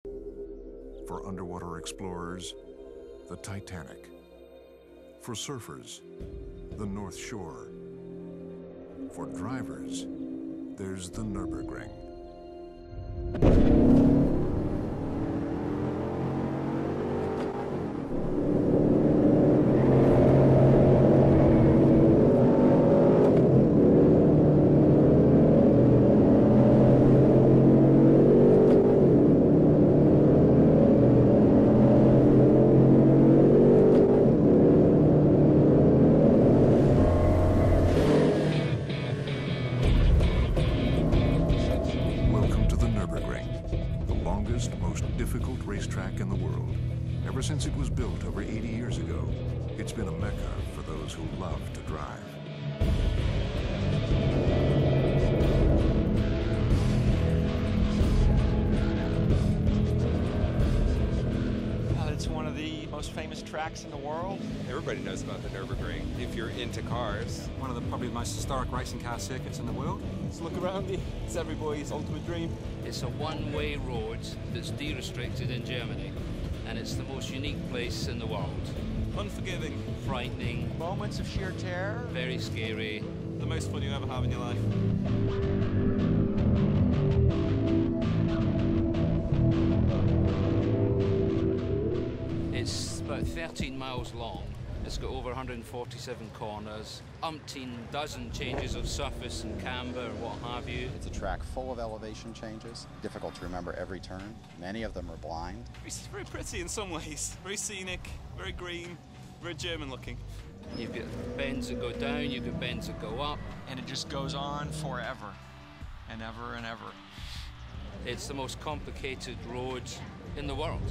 For underwater explorers, the Titanic. For surfers, the North Shore. For drivers, there's the Nürburgring. Most difficult racetrack in the world. Ever since it was built over 80 years ago, it's been a mecca for those who love to drive. It's one of the most famous tracks in the world. Everybody knows about the Nuerburgring if you're into cars. One of the probably most historic racing car circuits in the world. Just look around you. It's every boy's ultimate dream. It's a one-way road that's de-restricted in Germany, and it's the most unique place in the world. Unforgiving. Frightening. Moments of sheer terror. Very scary. The most fun you ever have in your life. It's about 13 miles long. It's got over 147 corners, umpteen dozen changes of surface and camber and what have you. It's a track full of elevation changes, difficult to remember every turn. Many of them are blind. It's very pretty in some ways, very scenic, very green, very German looking. You've got bends that go down, you've got bends that go up. And it just goes on forever and ever and ever. It's the most complicated road in the world.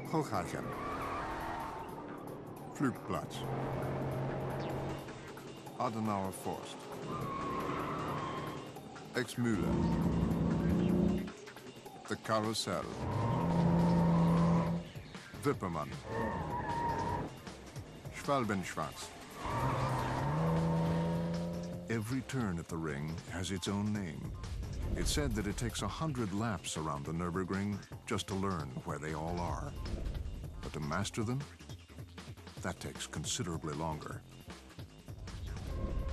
Hochhachen. Flugplatz. Adenauer Forst. Exmühle. The Carousel. Wippermann. Schwalbenschwanz. Every turn at the ring has its own name. It's said that it takes 100 laps around the Nürburgring just to learn where they all are. But to master them, that takes considerably longer.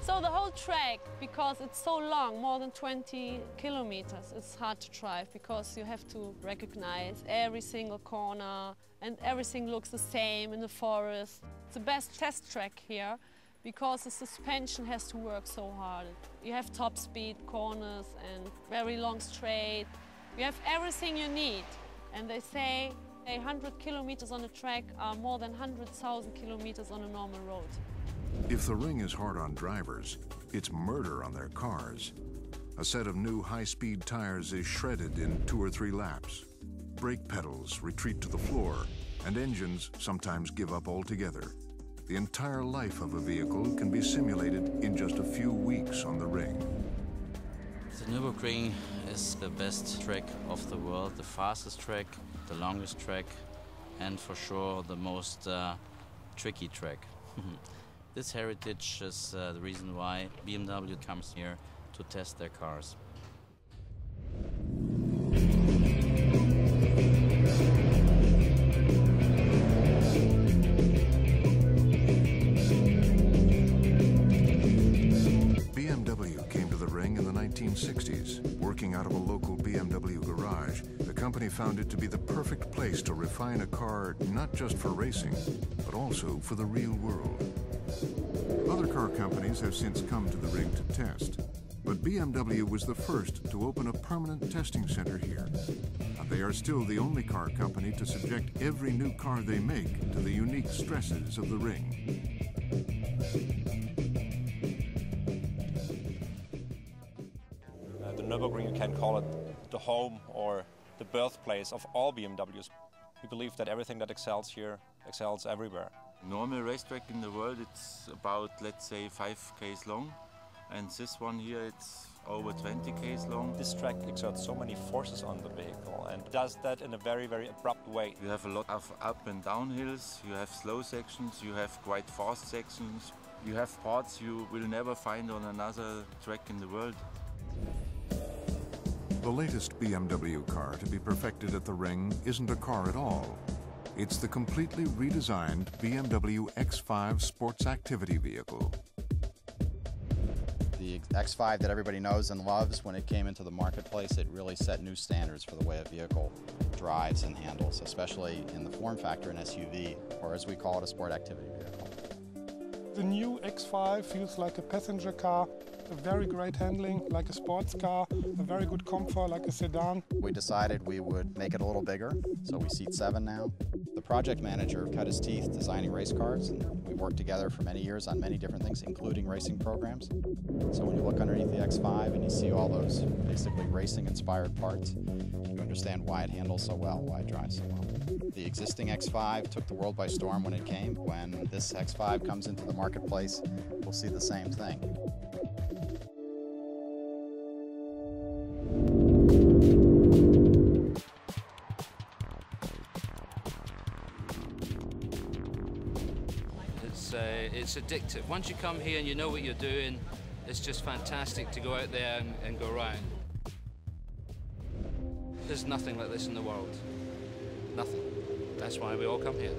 So the whole track, because it's so long, more than 20 kilometers, it's hard to drive because you have to recognize every single corner and everything looks the same in the forest. It's the best test track here because the suspension has to work so hard. You have top speed, corners and very long straight. You have everything you need. And they say 100 kilometers on a track are more than 100,000 kilometers on a normal road. If the ring is hard on drivers, it's murder on their cars. A set of new high-speed tires is shredded in 2 or 3 laps. Brake pedals retreat to the floor, and engines sometimes give up altogether. The entire life of a vehicle can be simulated in just a few weeks on the ring. The Nürburgring is the best track of the world, the fastest track, the longest track, and for sure the most tricky track. This heritage is the reason why BMW comes here to test their cars. BMW came to the ring in the 1960s. Working out of a local BMW garage, the company found it to be the perfect place to refine a car not just for racing, but also for the real world. Other car companies have since come to the ring to test, but BMW was the first to open a permanent testing center here. And they are still the only car company to subject every new car they make to the unique stresses of the ring. The Nürburgring, you can call it the home or the birthplace of all BMWs. We believe that everything that excels here excels everywhere. Normal racetrack in the world, it's about, let's say, 5 km long, and this one here, it's over 20 km long. This track exerts so many forces on the vehicle and does that in a very, very abrupt way. You have a lot of up and down hills, you have slow sections, you have quite fast sections. You have parts you will never find on another track in the world. The latest BMW car to be perfected at the ring isn't a car at all. It's the completely redesigned BMW X5 sports activity vehicle. The X5 that everybody knows and loves, when it came into the marketplace, it really set new standards for the way a vehicle drives and handles, especially in the form factor, an SUV, or as we call it, a sport activity vehicle. The new X5 feels like a passenger car, a very great handling like a sports car, a very good comfort like a sedan. We decided we would make it a little bigger, so we seat 7 now. The project manager cut his teeth designing race cars, and we worked together for many years on many different things, including racing programs. So when you look underneath the X5 and you see all those basically racing-inspired parts, you understand why it handles so well, why it drives so well. The existing X5 took the world by storm when it came. When this X5 comes into the marketplace, we'll see the same thing. It's addictive. Once you come here and you know what you're doing, it's just fantastic to go out there and go around. There's nothing like this in the world. Nothing. That's why we all come here.